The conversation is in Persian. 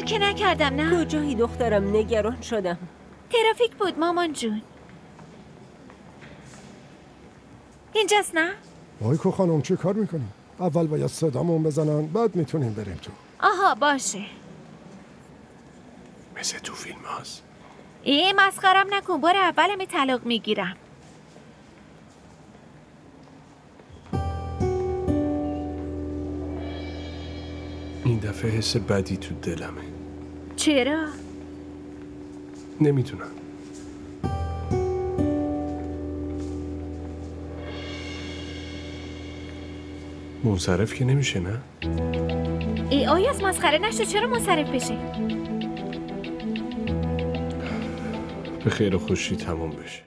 که نکردم. نه کجایی دخترم؟ نگران شدم. ترافیک بود مامان جون. اینجاست نه؟ مایکو خانم چی کار میکنی؟ اول باید صدامون بزنن بعد میتونیم بریم تو. آها باشه. مثل تو فیلم هاست. مسخرم نکن. بار اولم طلاق میگیرم. این دفعه حس بدی تو دلمه. چرا؟ نمیدونم. منصرف که نمیشه نه؟ آیاس مسخره نشد. چرا منصرف بشه؟ به خیر و خوشی تموم بشه.